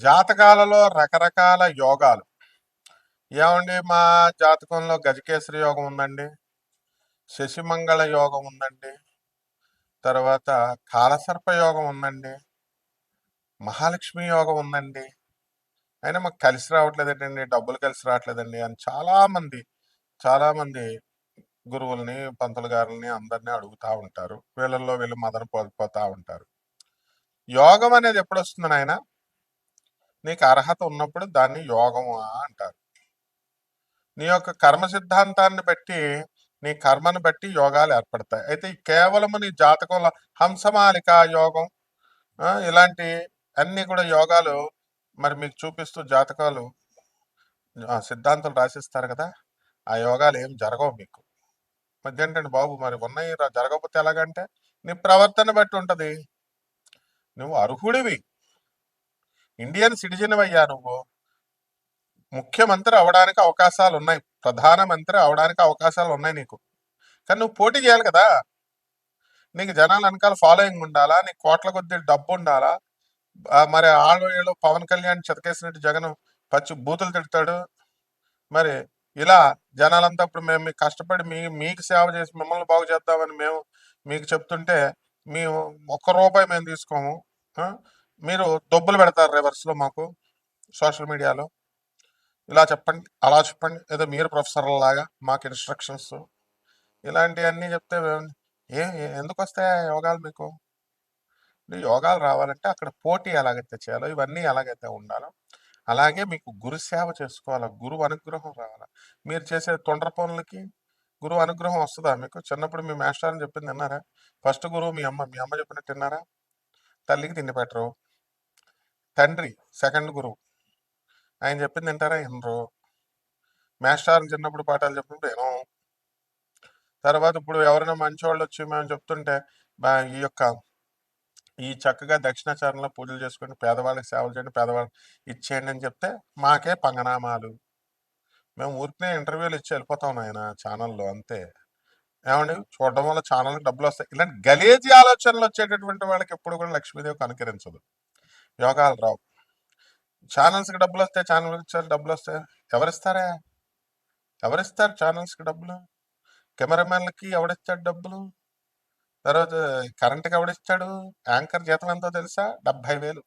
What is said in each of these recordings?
జాతకాలలో రకరకాల యోగాలు. ఏమండి మా జాతకంలో గజకేసరి యోగం ఉందండి. శశిమంగళ యోగం ఉందండి. తర్వాత కాలసర్ప యోగం ఉందండి. మహాలక్ష్మి యోగం ఉందండి. అయినా మాకు కలిసి రావట్లేదండి, డబ్బులు కలిసి రావట్లేదండి అని చాలా మంది గురువుల్ని, పంతులు గారుల్ని అందరినీ అడుగుతా ఉంటారు. వీళ్ళల్లో వీళ్ళు మదన పోతా ఉంటారు. యోగం అనేది ఎప్పుడు వస్తుంది నాయన? నీకు అర్హత ఉన్నప్పుడు దాన్ని యోగము అంటారు. నీ యొక్క కర్మ సిద్ధాంతాన్ని బట్టి, నీ కర్మను బట్టి యోగాలు ఏర్పడతాయి. అయితే కేవలము నీ జాతకంలో హంసమాలిక యోగం ఇలాంటి అన్ని కూడా యోగాలు మరి మీకు చూపిస్తూ జాతకాలు సిద్ధాంతాలు రాసిస్తారు కదా, ఆ యోగాలు ఏం జరగవు మీకు. మధ్యంటండి బాబు, మరి ఉన్నాయి జరగకపోతే ఎలాగంటే నీ ప్రవర్తన బట్టి ఉంటది. నువ్వు అర్హుడివి, ఇండియన్ సిటిజన్ అయ్యా నువ్వు. ముఖ్యమంత్రి అవడానికి అవకాశాలు ఉన్నాయి, ప్రధానమంత్రి అవడానికి అవకాశాలు ఉన్నాయి నీకు. కానీ నువ్వు పోటీ చేయాలి కదా. నీకు జనాల వెనకాల ఫాలోయింగ్ ఉండాలా, నీకు కోట్ల కొద్ది డబ్బు ఉండాలా. మరి ఆళ్ళు పవన్ కళ్యాణ్ చితకేసినట్టు జగన్ పచ్చి బూతులు తిడతాడు. మరి ఇలా జనాలంతా ఇప్పుడు మేము మీకు కష్టపడి మీకు సేవ చేసి మిమ్మల్ని బాగు చేద్దామని మేము మీకు చెప్తుంటే మేము ₹1 మేము తీసుకోము. మీరు దొబ్బులు పెడతారు రివర్స్లో మాకు సోషల్ మీడియాలో. ఇలా చెప్పండి, అలా చెప్పండి, ఏదో మీరు ప్రొఫెసర్ల లాగా మాకు ఇన్స్ట్రక్షన్స్ ఇలాంటివన్నీ చెప్తే ఎందుకు వస్తాయా యోగాలు మీకు? యోగాలు రావాలంటే అక్కడ పోటీ ఎలాగైతే చేయాలో, ఇవన్నీ ఎలాగైతే ఉండాలో అలాగే మీకు గురు సేవ చేసుకోవాలా, గురువు అనుగ్రహం రావాలా. మీరు చేసే తొండ్ర పనులకి గురువు అనుగ్రహం వస్తుందా మీకు? చిన్నప్పుడు మీ మాస్టర్ అని చెప్పింది విన్నారా? ఫస్ట్ గురువు మీ అమ్మ చెప్పినట్టు విన్నారా? తల్లికి తిండి పెట్టరు. తండ్రి సెకండ్ గురువు, ఆయన చెప్పింది వింటారా? వినరు. మాస్టర్ చిన్నప్పుడు పాఠాలు చెప్పినప్పుడు వినం. తర్వాత ఇప్పుడు ఎవరైనా మంచి వాళ్ళు వచ్చి మేము చెప్తుంటే ఈ చక్కగా దక్షిణాచారంలో పూజలు చేసుకుని పేదవాళ్ళకి సేవలు చేయండి, పేదవాళ్ళకి ఇచ్చేయండి అని చెప్తే మాకే పంగనామాలు. మేము ఊరికనే ఇంటర్వ్యూలు ఇచ్చి వెళ్ళిపోతాం ఆయన ఛానల్లో, అంతే. ఏమండి, చూడడం వల్ల ఛానల్కి డబ్బులు వస్తాయి. ఇలాంటి గలేజీ ఆలోచనలు వచ్చేటటువంటి వాళ్ళకి ఎప్పుడు కూడా లక్ష్మీదేవి కనుకరించదు, యోగాలు రావు. ఛానల్స్కి డబ్బులు వస్తాయి, ఛానల్కి డబ్బులు వస్తాయి. ఎవరిస్తారు ఛానల్స్కి డబ్బులు? కెమెరామెన్లకి ఎవడిస్తాడు డబ్బులు? తర్వాత కరెంట్కి ఎవడిస్తాడు? యాంకర్ జీతం ఎంతో తెలుసా? 70,000,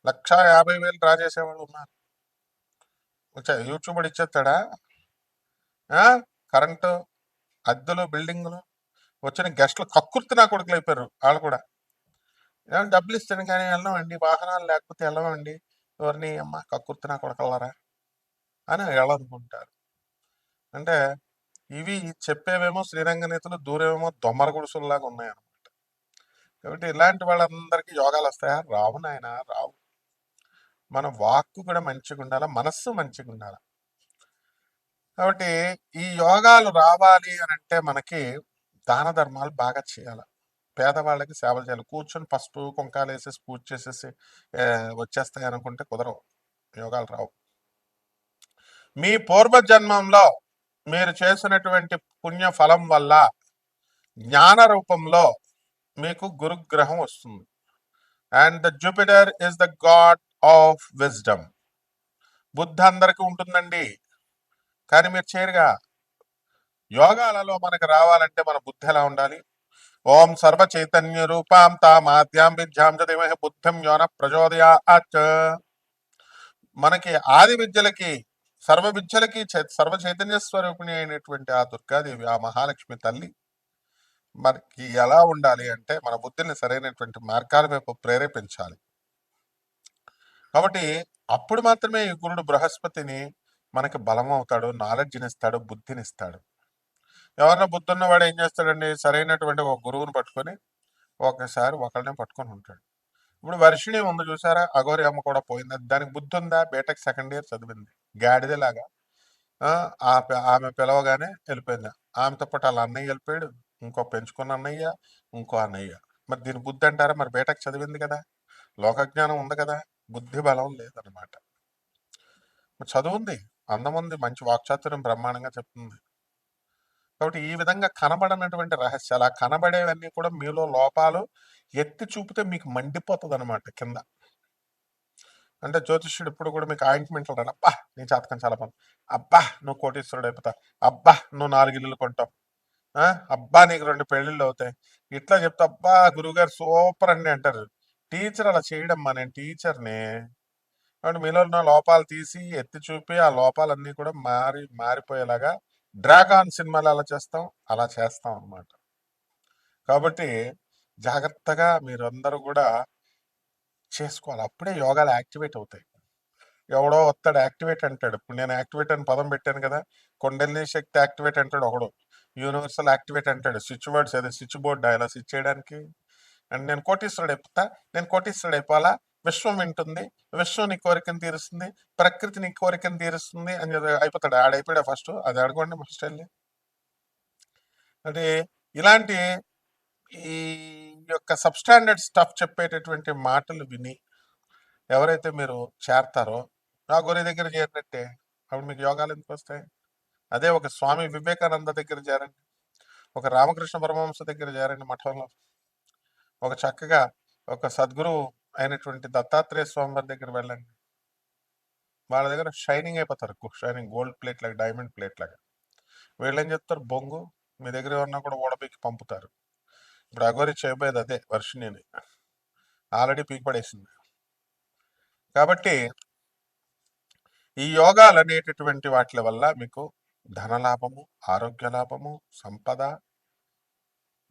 1,50,000 డ్రా చేసేవాళ్ళు ఉన్నారు. యూట్యూబ్ ఇచ్చేస్తాడా? కరెంటు, అద్దెలు, బిల్డింగులు, వచ్చిన గెస్టులు కక్కుర్తి నా కొడుకులు అయిపోయారు వాళ్ళు కూడా. ఏమైనా డబ్బులు ఇస్తాను కానీ వెళ్ళమండి, వాహనాలు లేకపోతే వెళ్ళమండి, ఎవరిని అమ్మ కక్కుర్తి నా కొడకల్లారా అని వెళ్ళనుకుంటారు. అంటే ఇవి చెప్పేవేమో శ్రీరంగ నేతలు, దూరేమో దొమ్మర గుడుసుల్లాగా ఉన్నాయన్నమాట. కాబట్టి ఇలాంటి వాళ్ళందరికీ యోగాలు వస్తాయా? రావు నాయన, రావు. మన వాక్కు కూడా మంచిగా ఉండాలి, మనస్సు మంచిగా ఉండాలి. కాబట్టి ఈ యోగాలు రావాలి అని అంటే మనకి దాన ధర్మాలు బాగా చేయాలి, పేదవాళ్ళకి సేవలు చేయాలి. కూర్చొని పసుపు కుంకాలు వేసేసి పూజ చేసేసి వచ్చేస్తాయి అనుకుంటే కుదరవు, యోగాలు రావు. మీ పూర్వజన్మంలో మీరు చేసినటువంటి పుణ్య ఫలం వల్ల జ్ఞాన రూపంలో మీకు గురుగ్రహం వస్తుంది. And the Jupiter is the God of wisdom. బుద్ధి అందరికీ ఉంటుందండి, కానీ మీరు చేయరుగా. యోగాలలో మనకు రావాలంటే మన బుద్ధి ఎలా ఉండాలి? ఓం సర్వ చైతన్య రూపాం తామాద్యాం విద్యాం చదిమహ బుద్ధిం యోన ప్రచోదయాత్. మనకి ఆది విద్యలకి, సర్వ విద్యలకి సర్వ చైతన్య స్వరూపిణి అయినటువంటి ఆ దుర్గాదేవి, ఆ మహాలక్ష్మి తల్లి మనకి ఎలా ఉండాలి అంటే మన బుద్ధిని సరైనటువంటి మార్గాల వైపు ప్రేరేపించాలి. కాబట్టి అప్పుడు మాత్రమే ఈ గురుడు బృహస్పతిని మనకి బలం అవుతాడు, నాలెడ్జ్ని ఇస్తాడు, బుద్ధిని ఇస్తాడు. ఎవరన్నా బుద్ధి ఉన్నవాడు ఏం చేస్తాడండి? సరైనటువంటి ఒక గురువుని పట్టుకొని ఒకసారి ఒకళ్ళనే పట్టుకొని ఉంటాడు. ఇప్పుడు వర్షిణి ఉంది చూసారా, అఘోరి అమ్మ కూడా పోయింది. దానికి బుద్ధి ఉందా? బీటెక్ సెకండ్ ఇయర్ చదివింది, గాడిదేలాగా. ఆమె పిలవగానే వెళ్ళిపోయింది. ఆమెతో పాటు వాళ్ళ అన్నయ్య వెళ్ళిపోయాడు, ఇంకో పెంచుకున్న అన్నయ్య, ఇంకో అన్నయ్య. మరి దీని బుద్ధి అంటారా? మరి బీటెక్ చదివింది కదా, లోకజ్ఞానం ఉంది కదా, బుద్ధి బలం లేదనమాట. చదువుంది, అందముంది, మంచి వాక్చాతుర్యం బ్రహ్మాండంగా చెప్తుంది. కాబట్టి ఈ విధంగా కనబడనటువంటి రహస్యాలు, ఆ కనబడేవన్నీ కూడా మీలో లోపాలు ఎత్తి చూపితే మీకు మండిపోతుంది అనమాట కింద. అంటే జ్యోతిష్యుడు ఇప్పుడు కూడా మీకు ఆయింట్మెంట్లు రాడు. అబ్బా నీ జాతకం చాలా బాగుంది, అబ్బా నువ్వు కోటీశ్వరుడు అయిపోతావు, అబ్బా నువ్వు 4 ఇల్లులు కొంటావు, అబ్బా నీకు 2 పెళ్ళిళ్ళు అవుతాయి, ఇట్లా చెప్తా అబ్బా గురువుగారు సూపర్ అండి అంటారు. టీచర్ అలా చేయడమ్మా, నేను టీచర్ని. కాబట్టి మీలో ఉన్న లోపాలు తీసి ఎత్తి చూపి ఆ లోపాలన్నీ కూడా మారిపోయేలాగా డ్రాగాన్ సినిమాలు ఎలా చేస్తాం అలా చేస్తాం అన్నమాట. కాబట్టి జాగ్రత్తగా మీరందరూ కూడా చేసుకోవాలి, అప్పుడే యోగాలు యాక్టివేట్ అవుతాయి. ఎవడో వస్తాడు యాక్టివేట్ అంటాడు, ఇప్పుడు నేను యాక్టివేట్ అని పదం పెట్టాను కదా, కొండలిని శక్తి యాక్టివేట్ అంటాడు ఒకడు, యూనివర్సల్ యాక్టివేట్ అంటాడు, స్విచ్ వర్డ్స్ అదే స్విచ్ బోర్డ్ ఇలా స్విచ్ చేయడానికి. అండ్ నేను కోటీశ్వరుడు అయిపోతా, నేను కోటీశ్వరుడు అయిపోవాలా, విశ్వం వింటుంది, విశ్వం నీ కోరికను తీరుస్తుంది, ప్రకృతి నీ కోరికను తీరుస్తుంది అని అయిపోతాడు. ఆడైపోయాడు ఫస్ట్, అది అడగండి ఫస్ట్ వెళ్ళి. అంటే ఇలాంటి ఈ యొక్క సబ్స్టాండర్డ్ స్టఫ్ చెప్పేటటువంటి మాటలు విని ఎవరైతే మీరు చేరతారో ఆ గురి దగ్గర చేరినట్టే. అప్పుడు మీకు యోగాలు ఎందుకు వస్తాయి? అదే ఒక స్వామి వివేకానంద దగ్గర చేరండి, ఒక రామకృష్ణ పరమహంస దగ్గర చేరండి మఠంలో, ఒక చక్కగా ఒక సద్గురువు అయినటువంటి దత్తాత్రేయ స్వామి వారి దగ్గర వెళ్ళండి. వాళ్ళ దగ్గర షైనింగ్ అయిపోతారు, షైనింగ్ గోల్డ్ ప్లేట్ లాగా, డైమండ్ ప్లేట్ లాగా. వీళ్ళు ఏం చెప్తారు, బొంగు మీ దగ్గర ఏమన్నా కూడా ఓడపీకి పంపుతారు. ఇప్పుడు అగోరి చేయబోయేది అదే, వర్షిణిని ఆల్రెడీ పీకి పడేసింది. కాబట్టి ఈ యోగాలు అనేటటువంటి వాటి వల్ల మీకు ధనలాభము, ఆరోగ్య లాభము, సంపద,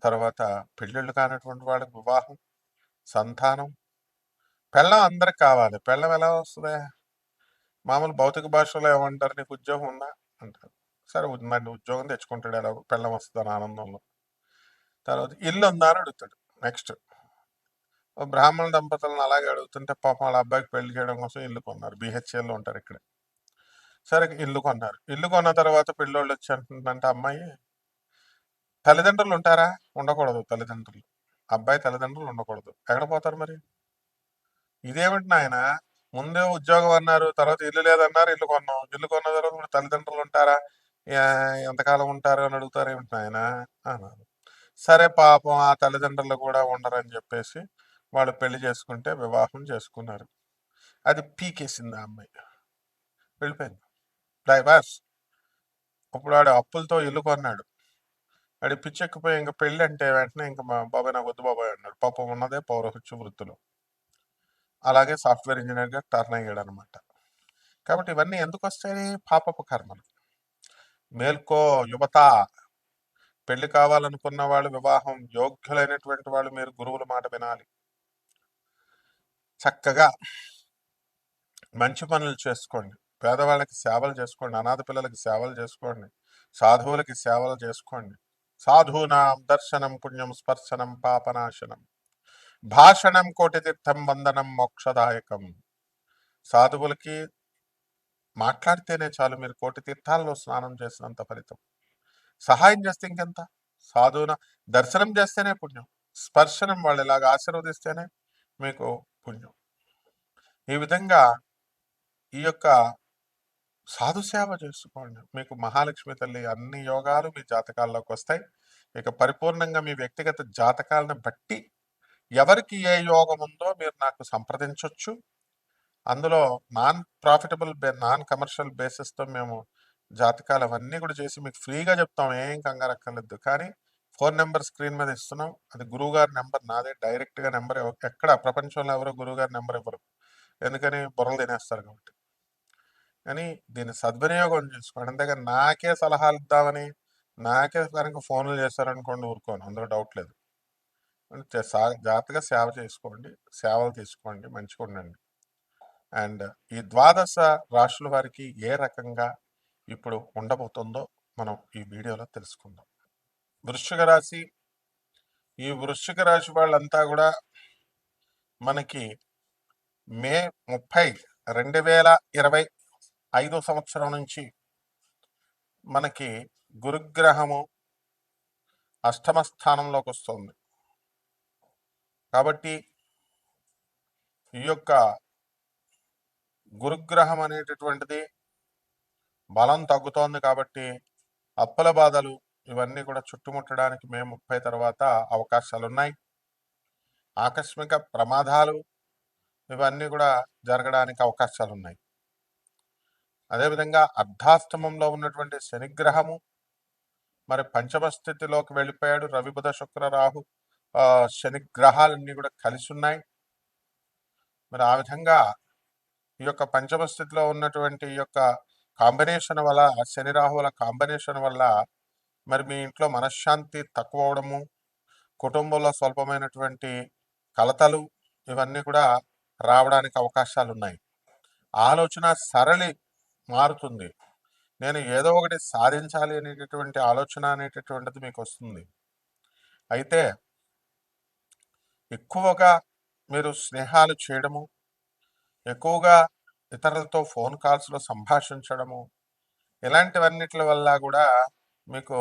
తర్వాత పెళ్ళిళ్ళు కానటువంటి వాళ్ళకి వివాహం, సంతానం. పెళ్ళం అందరికి కావాలి, పెళ్ళం ఎలా వస్తుంది? మామూలు భౌతిక భాషలో ఏమంటారు, నీకు ఉద్యోగం ఉందా అంటారు. సరే ఉందండి, ఉద్యోగం తెచ్చుకుంటాడు, ఎలా పెళ్ళం వస్తుందని ఆనందంలో. తర్వాత ఇల్లు ఉందా అని అడుగుతాడు. నెక్స్ట్ బ్రాహ్మణ దంపతులను అలాగే అడుగుతుంటే పాపం వాళ్ళ అబ్బాయికి పెళ్లి చేయడం కోసం ఇల్లు కొన్నారు, BHLలో ఉంటారు ఇక్కడ. సరే ఇల్లు కొన్నారు, ఇల్లు కొన్న తర్వాత పెళ్ళోళ్ళు వచ్చి అంటుందంటే అమ్మాయి, తల్లిదండ్రులు ఉంటారా? ఉండకూడదు తల్లిదండ్రులు, అబ్బాయి తల్లిదండ్రులు ఉండకూడదు. ఎక్కడ పోతారు మరి? ఇదేమిటి నాయన, ముందే ఉద్యోగం అన్నారు, తర్వాత ఇల్లు లేదన్నారు, ఇల్లు కొన్నాం, ఇల్లు కొన్న తర్వాత ఇప్పుడు తల్లిదండ్రులు ఉంటారా, ఎంతకాలం ఉంటారు అని అడుగుతారు ఏమిటి నాయన అన్నారు. సరే పాపం ఆ తల్లిదండ్రులు కూడా ఉండరని చెప్పేసి వాళ్ళు పెళ్లి చేసుకుంటే వివాహం చేసుకున్నారు. అది పీకేసింది ఆ అమ్మాయి, వెళ్ళిపోయింది, డైవర్స్. ఇప్పుడు వాడు అప్పులతో ఇల్లు కొన్నాడు, వాడి పిచ్చెక్కిపోయి ఇంకా పెళ్ళి అంటే వెంటనే ఇంకా మా బాబాయ్ నాకు వద్దు బాబాయ్ అన్నాడు. పాపం ఉన్నదే పౌరహత్య వృత్తులు, అలాగే సాఫ్ట్వేర్ ఇంజనీర్గా టర్న్ అయ్యాడు అనమాట. కాబట్టి ఇవన్నీ ఎందుకు వస్తాయి? పాపపు కర్మలు. మేల్కో యువత, పెళ్లి కావాలనుకున్న వాళ్ళు, వివాహం యోగ్యులైనటువంటి వాళ్ళు, మీరు గురువుల మాట వినాలి, చక్కగా మంచి పనులు చేసుకోండి, పేదవాళ్ళకి సేవలు చేసుకోండి, అనాథ పిల్లలకి సేవలు చేసుకోండి, సాధువులకి సేవలు చేసుకోండి. సాధూనాం దర్శనం పుణ్యం స్పర్శనం పాపనాశనం, భాషణం కోటి తీర్థం వందనం మోక్షదాయకం. సాధువులకి మాట్లాడితేనే చాలు మీరు కోటి తీర్థాల్లో స్నానం చేసినంత ఫలితం. సహాయం చేస్తే ఇంకెంత? సాధువున దర్శనం చేస్తేనే పుణ్యం, స్పర్శనం వాళ్ళు ఇలాగ ఆశీర్వదిస్తేనే మీకు పుణ్యం. ఈ విధంగా ఈ యొక్క సాధు సేవ చేసుకోండి, మీకు మహాలక్ష్మి తల్లి అన్ని యోగాలు మీ జాతకాల్లోకి వస్తాయి. ఇక పరిపూర్ణంగా మీ వ్యక్తిగత జాతకాలను బట్టి ఎవరికి ఏ యోగం ఉందో మీరు నాకు సంప్రదించవచ్చు. అందులో నాన్ కమర్షియల్ బేసిస్తో మేము జాతకాలు అవన్నీ కూడా చేసి మీకు ఫ్రీగా చెప్తాం, ఏం కంగారక్కర్లేదు. కానీ ఫోన్ నెంబర్ స్క్రీన్ మీద ఇస్తున్నాం, అది గురువుగారి నెంబర్, నాదే డైరెక్ట్గా నెంబర్. ఎక్కడ ప్రపంచంలో ఎవరో గురువుగారి నెంబర్ ఇవ్వరు, ఎందుకని బుర్రలు తినేస్తారు కాబట్టి. కానీ దీన్ని సద్వినియోగం చేసుకోండి, అంతేగాని నాకే సలహాలు ఇద్దామని నాకే కనుక ఫోన్లు చేస్తారనుకోండి ఊరుకోను, అందులో డౌట్ లేదు. జాగ్రత్తగా సేవ చేసుకోండి, సేవలు తీసుకోండి, మంచిగా ఉండండి. అండ్ ఈ ద్వాదశ రాశుల వారికి ఏ రకంగా ఇప్పుడు ఉండబోతుందో మనం ఈ వీడియోలో తెలుసుకుందాం. వృశ్చిక రాశి, ఈ వృశ్చిక రాశి వాళ్ళంతా కూడా మనకి మే 30, 2025 సంవత్సరం నుంచి మనకి గురుగ్రహము అష్టమ స్థానంలోకి వస్తుంది. కాబట్టి ఈ యొక్క గురుగ్రహం అనేటటువంటిది బలం తగ్గుతోంది, కాబట్టి అప్పుల బాధలు ఇవన్నీ కూడా చుట్టుముట్టడానికి మే 30 తర్వాత అవకాశాలు ఉన్నాయి. ఆకస్మిక ప్రమాదాలు, ఇవన్నీ కూడా జరగడానికి అవకాశాలున్నాయి. అదేవిధంగా అర్ధాష్టమంలో ఉన్నటువంటి శనిగ్రహము మరి పంచమ స్థితిలోకి వెళ్ళిపోయాడు. రవి బుధ శుక్ర రాహు శని గ్రహాలన్నీ కూడా కలిసి ఉన్నాయి. మరి ఆ విధంగా ఈ యొక్క పంచమ స్థితిలో ఉన్నటువంటి ఈ యొక్క కాంబినేషన్ వల్ల, శని రాహువుల కాంబినేషన్ వల్ల మరి మీ ఇంట్లో మనశ్శాంతి తక్కువ అవడము, కుటుంబంలో స్వల్పమైనటువంటి కలతలు ఇవన్నీ కూడా రావడానికి అవకాశాలు ఉన్నాయి. ఆలోచన సరళి మారుతుంది. నేను ఏదో ఒకటి సాధించాలి అనేటటువంటి ఆలోచన అనేటటువంటిది మీకు వస్తుంది. అయితే ఎక్కువగా మీరు స్నేహాలు చేయడము, ఎక్కువగా ఇతరులతో ఫోన్ కాల్స్లో సంభాషించడము, ఇలాంటివన్నిటి వల్ల కూడా మీకు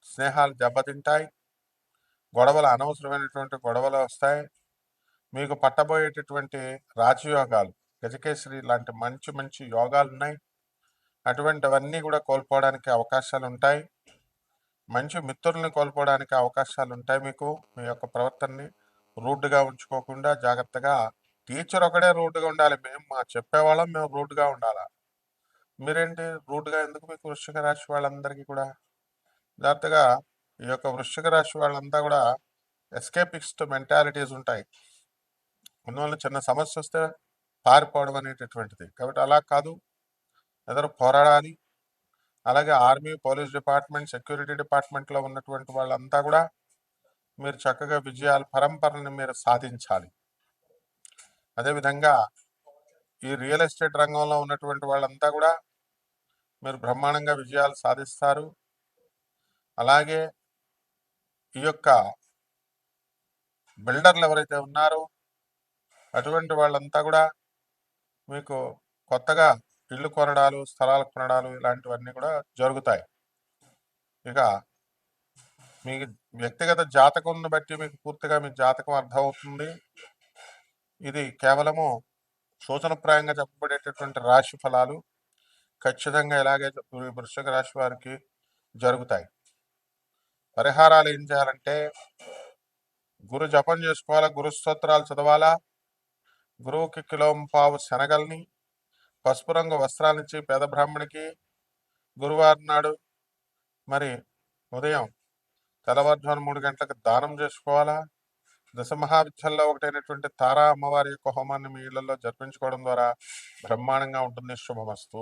స్నేహాలు దెబ్బతింటాయి. గొడవలు, అనవసరమైనటువంటి గొడవలు వస్తాయి. మీకు పట్టబోయేటటువంటి రాజయోగాలు, గజకేసరి లాంటి మంచి మంచి యోగాలు ఉన్నాయి. అటువంటివన్నీ కూడా కోల్పోవడానికి అవకాశాలు ఉంటాయి. మంచి మిత్రుల్ని కోల్పోవడానికి అవకాశాలు ఉంటాయి. మీకు మీ యొక్క ప్రవర్తనని రూడ్గా ఉంచుకోకుండా జాగ్రత్తగా, టీచర్ ఒకడే రూడ్గా ఉండాలి, మేము చెప్పేవాళ్ళం మేము రూడ్గా ఉండాలా? మీరేంటి రూడ్గా ఎందుకు? మీకు వృశ్చిక రాశి వాళ్ళందరికీ కూడా జాగ్రత్తగా, ఈ యొక్క వృశ్చిక రాశి వాళ్ళంతా కూడా ఎస్కేపిస్ట్ మెంటాలిటీస్ ఉంటాయి. అందువల్ల చిన్న సమస్య వస్తే పారిపోవడం అనేటటువంటిది. కాబట్టి అలా కాదు, ఎదురు పోరాడాలి. అలాగే ఆర్మీ, పోలీస్ డిపార్ట్మెంట్, సెక్యూరిటీ డిపార్ట్మెంట్లో ఉన్నటువంటి వాళ్ళంతా కూడా మీరు చక్కగా విజయాల పరంపరని మీరు సాధించాలి. అదేవిధంగా ఈ రియల్ ఎస్టేట్ రంగంలో ఉన్నటువంటి వాళ్ళంతా కూడా మీరు బ్రహ్మాండంగా విజయాలు సాధిస్తారు. అలాగే ఈ యొక్క బిల్డర్లు ఎవరైతే ఉన్నారో అటువంటి వాళ్ళంతా కూడా మీకు కొత్తగా ఇల్లు కొనడాలు, స్థలాలు కొనడాలు ఇలాంటివన్నీ కూడా జరుగుతాయి. ఇక మీ వ్యక్తిగత జాతకంను బట్టి మీకు పూర్తిగా మీ జాతకం అర్థమవుతుంది. ఇది కేవలము సూచనప్రాయంగా చెప్పబడేటటువంటి రాశి ఫలాలు. ఖచ్చితంగా ఇలాగే వృశ్చిక రాశి వారికి జరుగుతాయి. పరిహారాలు ఏం చేయాలంటే, గురు జపం చేసుకోవాలా, గురు స్తోత్రాలు చదవాలా, గురువుకి కిలోంపావు శనగల్ని, పసుపు రంగు వస్త్రాలనిచ్చి పేద బ్రాహ్మణికి గురువారం నాడు మరి ఉదయం తెల్లవారుజామున 3 గంటలకు దానం చేసుకోవాలా. దశమహావిద్యల్లో ఒకటైనటువంటి తారా అమ్మవారి యొక్క హోమాన్ని మీ ఇళ్లలో జరిపించుకోవడం ద్వారా బ్రహ్మాండంగా ఉంటుంది. శుభమస్తు.